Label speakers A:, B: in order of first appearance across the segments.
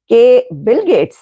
A: कि Bill Gates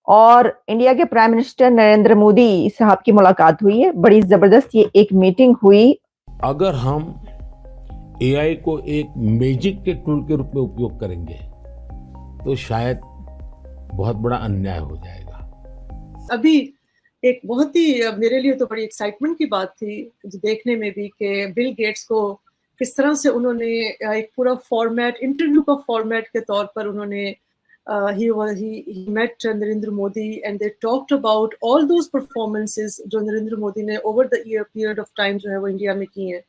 A: और India के प्राइम मिनिस्टर नरेंद्र मोदी साहब की मुलाकात हुई है। बड़ी जबरदस्त ये एक मीटिंग हुई।
B: अगर हम एआई को एक मैजिक के टूल के रूप में उपयोग करेंगे तो शायद बहुत बड़ा अन्याय हो जाएगा।
C: अभी एक बहुत ही मेरे लिए तो बड़ी एक्साइटमेंट की बात थी देखने में भी कि बिल गेट्स को किस तरह से उन्होंने एक पूरा फॉर्मेट, इंटरव्यू का फॉर्मेट के तौर पर उन्होंने he met Narendra Modi and they talked about all those performances जो नरेंद्र मोदी ने over the year period of time जो है वो इंडिया में की हैं।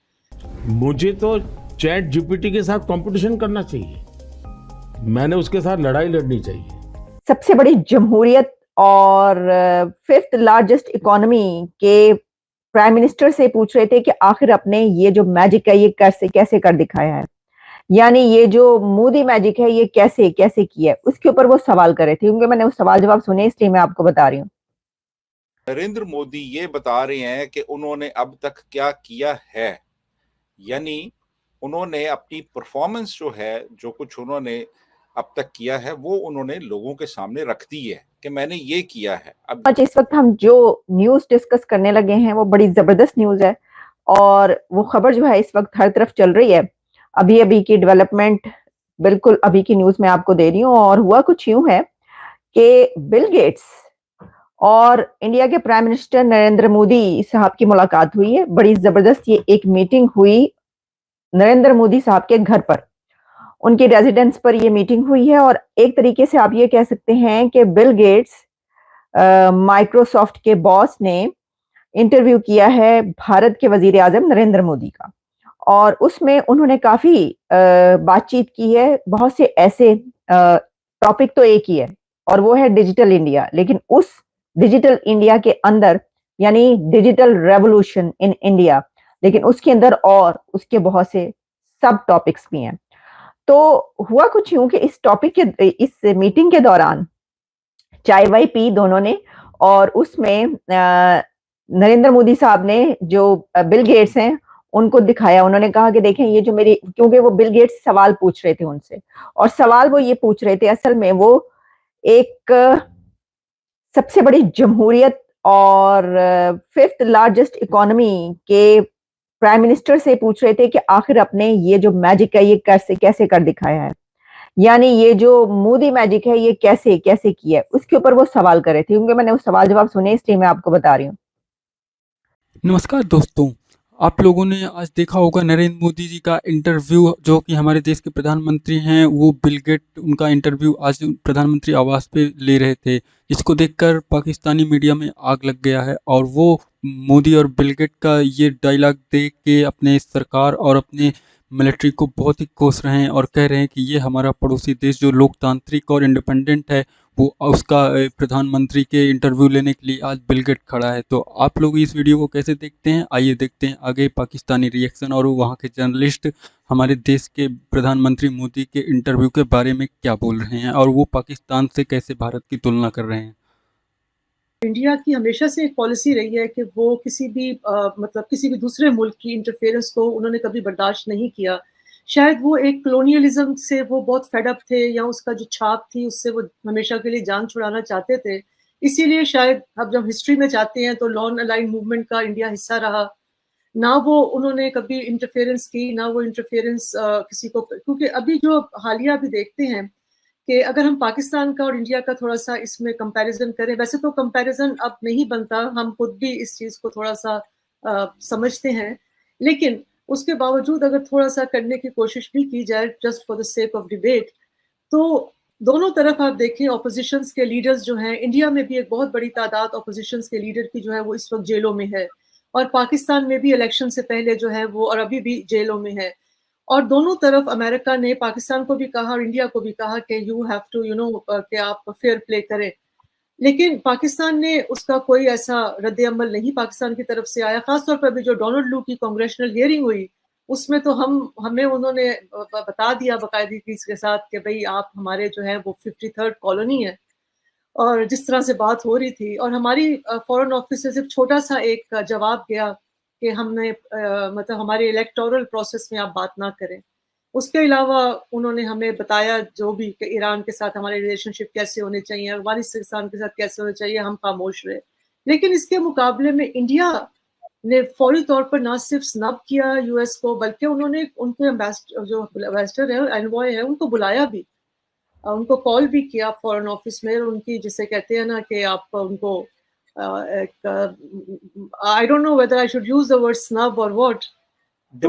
B: मुझे तो चैट जीपीटी के साथ कंपटीशन करना चाहिए, मैंने उसके साथ लड़ाई लड़नी चाहिए।
A: सबसे बड़ी जमहूरियत और फिफ्थ लार्जेस्ट इकोनॉमी के प्राइम मिनिस्टर से पूछ रहे थे कि आखिर अपने ये जो मैजिक है ये कैसे कर दिखाया है, यानी ये जो मोदी मैजिक है ये कैसे किया है, उसके ऊपर वो सवाल कर रहे थे। क्योंकि मैंने वो सवाल जवाब सुने इसलिए मैं आपको बता रही हूँ।
D: नरेंद्र मोदी ये बता रहे हैं कि उन्होंने अब तक क्या किया है, यानी उन्होंने अपनी परफॉर्मेंस जो है, जो कुछ उन्होंने अब तक किया है वो उन्होंने लोगों के सामने रख दी है कि मैंने ये किया है। अब
A: आज इस वक्त हम जो न्यूज डिस्कस करने लगे हैं वो बड़ी जबरदस्त न्यूज है और वो खबर जो है इस वक्त हर तरफ चल रही है। अभी की डेवलपमेंट बिल्कुल अभी की न्यूज मैं आपको दे रही हूँ। और हुआ कुछ यूं है कि बिल गेट्स और इंडिया के प्राइम मिनिस्टर नरेंद्र मोदी साहब की मुलाकात हुई है। बड़ी जबरदस्त ये एक मीटिंग हुई नरेंद्र मोदी साहब के घर पर, उनके रेजिडेंस पर ये मीटिंग हुई है। और एक तरीके से आप ये कह सकते हैं कि बिल गेट्स माइक्रोसॉफ्ट के बॉस ने इंटरव्यू किया है भारत के वजीर आजम नरेंद्र मोदी का, और उसमें उन्होंने काफी बातचीत की है। बहुत से ऐसे टॉपिक तो एक ही है और वो है डिजिटल इंडिया, लेकिन उस डिजिटल इंडिया के अंदर यानी डिजिटल रेवोल्यूशन इन इंडिया, लेकिन उसके अंदर और उसके बहुत से सब टॉपिक्स भी हैं। तो हुआ कुछ यूं कि इस मीटिंग के दौरान चाय वाय पी दोनों ने, और उसमें नरेंद्र मोदी साहब ने जो बिल गेट्स हैं उनको दिखाया। उन्होंने कहा कि देखें ये जो मेरी, क्योंकि वो बिल गेट्स सवाल पूछ रहे थे उनसे, और सवाल वो ये पूछ रहे थे, असल में वो एक सबसे बड़ी जमहूरियत और फिफ्थ लार्जेस्ट इकोनॉमी के प्राइम मिनिस्टर से पूछ रहे थे कि आखिर अपने ये जो मैजिक है ये कैसे कर दिखाया है, यानी ये जो मोदी मैजिक है ये कैसे किया है, उसके ऊपर वो सवाल कर रहे थे। क्योंकि मैंने वो सवाल जवाब सुने इसलिए मैं आपको बता रही हूँ।
E: नमस्कार दोस्तों, आप लोगों ने आज देखा होगा नरेंद्र मोदी जी का इंटरव्यू, जो कि हमारे देश के प्रधानमंत्री हैं, वो बिल गेट उनका इंटरव्यू आज प्रधानमंत्री आवास पे ले रहे थे, जिसको देखकर पाकिस्तानी मीडिया में आग लग गया है। और वो मोदी और बिल गेट का ये डायलॉग देख के अपने सरकार और अपने मिलिट्री को बहुत ही कोस रहे हैं और कह रहे हैं कि ये हमारा पड़ोसी देश जो लोकतांत्रिक और इंडिपेंडेंट है, वो उसका प्रधानमंत्री के इंटरव्यू लेने के लिए आज बिल गेट खड़ा है। तो आप लोग इस वीडियो को कैसे देखते हैं, आइए देखते हैं आगे पाकिस्तानी रिएक्शन और वहाँ के जर्नलिस्ट हमारे देश के प्रधानमंत्री मोदी के इंटरव्यू के बारे में क्या बोल रहे हैं और वो पाकिस्तान से कैसे भारत की तुलना कर रहे हैं।
C: इंडिया की हमेशा से एक पॉलिसी रही है कि वो किसी भी मतलब किसी भी दूसरे मुल्क की इंटरफेरेंस को उन्होंने कभी बर्दाश्त नहीं किया। शायद वो एक कॉलोनियलिज्म से वो बहुत फेड अप थे, या उसका जो छाप थी उससे वो हमेशा के लिए जान छुड़ाना चाहते थे। इसीलिए शायद अब जब हिस्ट्री में जाते हैं तो नॉन अलाइंड मूवमेंट का इंडिया हिस्सा रहा। ना वो उन्होंने कभी इंटरफेरेंस की, ना वो इंटरफेरेंस किसी को, क्योंकि अभी जो हालिया भी देखते हैं कि अगर हम पाकिस्तान का और इंडिया का थोड़ा सा इसमें कंपैरिजन करें, वैसे तो कंपैरिजन अब नहीं बनता, हम खुद भी इस चीज को थोड़ा सा समझते हैं, लेकिन उसके बावजूद अगर थोड़ा सा करने की कोशिश भी की जाए just for the sake of debate, तो दोनों तरफ आप देखें ऑपोजिशंस के लीडर्स जो हैं, इंडिया में भी एक बहुत बड़ी तादाद ऑपोजिशंस के लीडर की जो है वो इस वक्त जेलों में है, और पाकिस्तान में भी इलेक्शन से पहले जो है वो और अभी भी जेलों में है। और दोनों तरफ अमेरिका ने पाकिस्तान को भी कहा और इंडिया को भी कहा कि यू हैव टू कि आप फेयर प्ले करें, लेकिन पाकिस्तान ने उसका कोई ऐसा रद्द अमल नहीं पाकिस्तान की तरफ से आया। खासतौर पर भी जो डोनाल्ड लू की कांग्रेशनल हियरिंग हुई उसमें तो हमें उन्होंने बता दिया बाकायदगी के साथ कि भाई आप हमारे जो है वो 53rd कॉलोनी है, और जिस तरह से बात हो रही थी, और हमारी फॉरेन ऑफिस से सिर्फ छोटा सा एक जवाब गया कि हमने मतलब हमारे इलेक्टोरल प्रोसेस में आप बात ना करें। उसके अलावा उन्होंने हमें बताया जो भी कि ईरान के साथ हमारे रिलेशनशिप कैसे होने चाहिए, अफगानिस्तान के साथ कैसे होने चाहिए, हम खामोश रहे। लेकिन इसके मुकाबले में इंडिया ने फौरी तौर पर ना सिर्फ स्नब किया यूएस को, बल्कि उन्होंने उनके एम्बेसडर है, एनवॉय है, उनको बुलाया भी, उनको कॉल भी किया फॉरेन ऑफिस में, उनकी जिसे कहते हैं ना कि आप उनको I don't know whether I should use the word snub और व्हाट, तो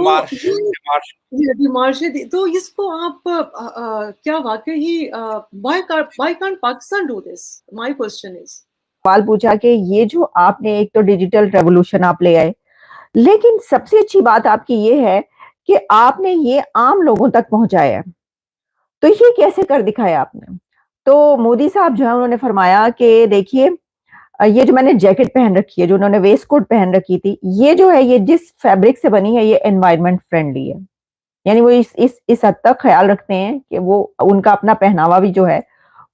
C: ये डिमार्श है। तो इसको आप क्या वाकई ही why can't Pakistan do this? My question is,
A: सवाल पूछा कि ये जो आपने एक तो डिजिटल रेवोल्यूशन आप ले आए, लेकिन सबसे अच्छी बात आपकी ये है कि आपने ये आम लोगों तक पहुंचाया। तो ये कैसे कर दिखाया आपने? तो मोदी साहब जो है उन्होंने फरमाया कि देखिए ये जो मैंने जैकेट पहन रखी है, जो उन्होंने वेस्ट कोट पहन रखी थी, ये जो है ये जिस फैब्रिक से बनी है ये एनवायरमेंट फ्रेंडली है। यानी वो इस हद तक ख्याल रखते हैं कि वो उनका अपना पहनावा भी जो है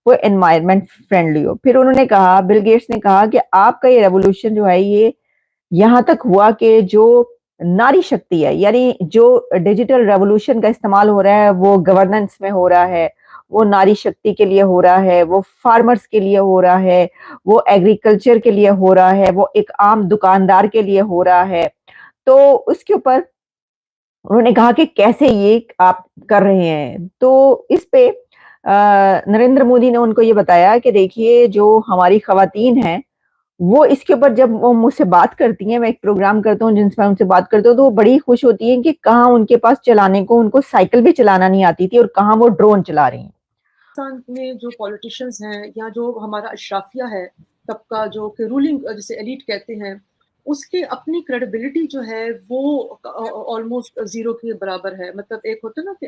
A: वो एनवायरमेंट फ्रेंडली हो। फिर उन्होंने कहा, बिल गेट्स ने कहा कि आपका ये रेवोल्यूशन जो है ये यहां तक हुआ कि जो नारी शक्ति है, यानी जो डिजिटल रेवोल्यूशन का इस्तेमाल हो रहा है वो गवर्नेंस में हो रहा है, वो नारी शक्ति के लिए हो रहा है, वो फार्मर्स के लिए हो रहा है, वो एग्रीकल्चर के लिए हो रहा है, वो एक आम दुकानदार के लिए हो रहा है। तो उसके ऊपर उन्होंने कहा कि कैसे ये आप कर रहे हैं। तो इस पे नरेंद्र मोदी ने उनको ये बताया कि देखिए जो हमारी खवातीन हैं वो इसके ऊपर जब वो मुझसे बात करती हैं, मैं एक प्रोग्राम करता हूँ जिनसे मैं उनसे बात करता हूँ, तो वो बड़ी खुश होती हैं कि कहाँ उनके पास चलाने को उनको साइकिल भी चलाना नहीं आती थी और कहाँ वो ड्रोन चला रही हैं।
C: पाकिस्तान में जो पॉलिटिशियंस हैं या जो हमारा अशराफिया है तबका, जो कि रूलिंग जिसे एलिट कहते हैं, उसकी अपनी क्रेडिबिलिटी जो है वो ऑलमोस्ट जीरो के बराबर है। मतलब एक होता है ना कि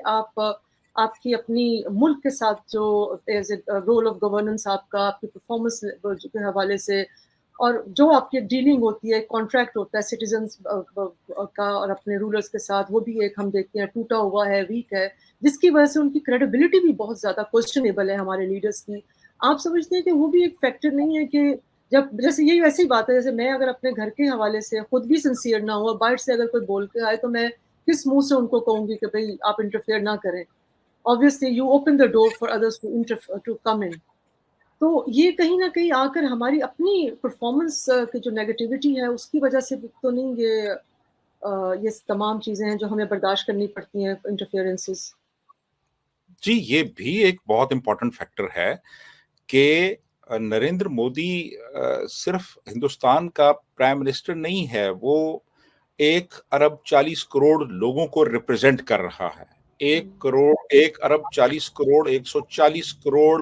C: आपकी अपनी मुल्क के साथ जो as a role of governance आपका, आपकी परफॉर्मेंस के हवाले से, और जो आपकी डीलिंग होती है, कॉन्ट्रैक्ट होता है सिटीजन्स का और अपने रूलर्स के साथ, वो भी एक हम देखते हैं टूटा हुआ है, वीक है, जिसकी वजह से उनकी क्रेडिबिलिटी भी बहुत ज़्यादा क्वेश्चनेबल है हमारे लीडर्स की। आप समझते हैं कि वो भी एक फैक्टर नहीं है कि जब जैसे यही वैसी बात है, जैसे मैं अगर अपने घर के हवाले से खुद भी सिंसियर ना हुआ, बाहर से अगर कोई बोल के आए तो मैं किस मुंह से उनको कहूंगी कि भाई आप इंटरफेयर ना करें। Obviously you open the door for others to come in. तो ये कहीं ना कहीं आकर हमारी अपनी परफॉर्मेंस की जो नेगेटिविटी है उसकी वजह से तो नहीं, ये तमाम चीजें हैं जो हमें बर्दाश्त करनी पड़ती हैं, इंटरफेरेंसेस।
D: जी, ये भी एक बहुत इंपॉर्टेंट फैक्टर है कि नरेंद्र मोदी सिर्फ हिंदुस्तान का प्राइम मिनिस्टर नहीं है, वो 1 अरब 40 करोड़ लोगों को रिप्रेजेंट कर रहा है। 1 अरब 40 करोड़ 140 करोड़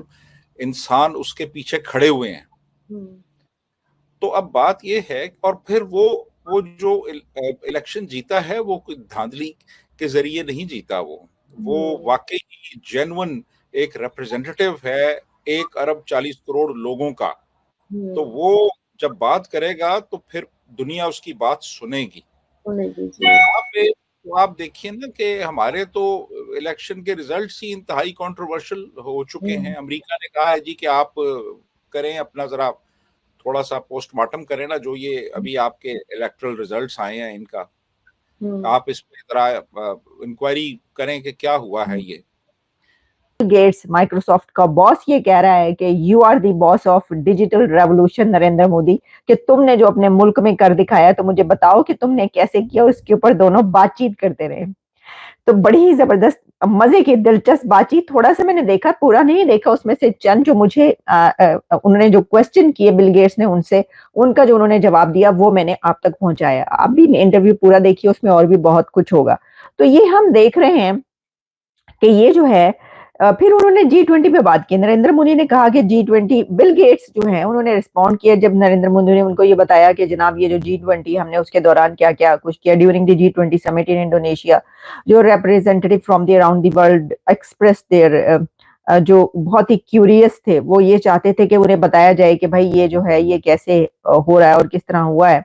D: इंसान उसके पीछे खड़े हुए हैं। तो अब बात ये है, और फिर वो जो इलेक्शन जीता है वो कोई धांधली के जरिए नहीं जीता, वो वाकई जेन्युइन एक रिप्रेजेंटेटिव है 1 अरब 40 करोड़ लोगों का। तो वो जब बात करेगा तो फिर दुनिया उसकी बात सुनेगी। यहाँ पे तो आप देखिए ना कि हमारे तो इलेक्शन के रिजल्ट्स ही इंतहाई कंट्रोवर्शियल हो चुके हैं। अमेरिका ने कहा है जी कि आप करें अपना जरा थोड़ा सा पोस्टमार्टम करें ना, जो ये अभी आपके इलेक्टरल रिजल्ट्स आए हैं इनका, आप इस पे जरा इंक्वायरी करें कि क्या हुआ है। ये
A: गेट्स माइक्रोसॉफ्ट का बॉस ये कह रहा है कि you are the boss of digital revolution Narendra Modi, कि तुमने जो अपने मुल्क में कर दिखाया तो मुझे बताओ कि तुमने कैसे किया। उसके ऊपर दोनों बातचीत करते रहे। तो बड़ी ही जबरदस्त मजे की दिलचस्प बातचीत। थोड़ा सा मैंने देखा, पूरा नहीं देखा, उसमें से चंद जो मुझे उन्होंने जो क्वेश्चन किए बिल गेट्स ने उनसे, उनका जो उन्होंने जवाब दिया वो मैंने आप तक पहुंचाया। आप भी इंटरव्यू पूरा देखिए, उसमें और भी बहुत कुछ होगा। तो ये हम देख रहे हैं कि ये जो है फिर उन्होंने G20 पे बात की। नरेंद्र मोदी ने कहा कि G20, बिल गेट्स जो है उन्होंने रिस्पॉन्ड किया जब नरेंद्र मोदी ने उनको ये बताया कि जनाब ये जो G20 हमने उसके दौरान क्या क्या कुछ किया। During the G20 summit in Indonesia, जो representative from the around the world express there, जो बहुत ही क्यूरियस थे, वो ये चाहते थे कि उन्हें बताया जाए कि भाई ये जो है ये कैसे हो रहा है और किस तरह हुआ है।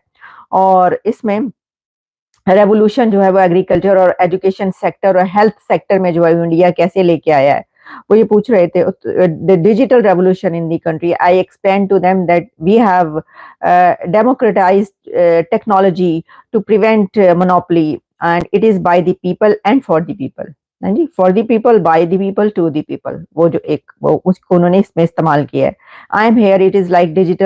A: और इसमें रेवोल्यूशन जो है वो एग्रीकल्चर और एजुकेशन सेक्टर और हेल्थ सेक्टर में जो है इंडिया कैसे लेके आया है, वो ये पूछ रहे थे। The digital revolution in the country, I explain to them that we have democratised technology to prevent monopoly and it is by the people and for the people. हाँ जी, for the people, by the people, to the people, वो जो एक वो उसको उन्होंने इसमें इस्तेमाल किया है। I am here, it is like digital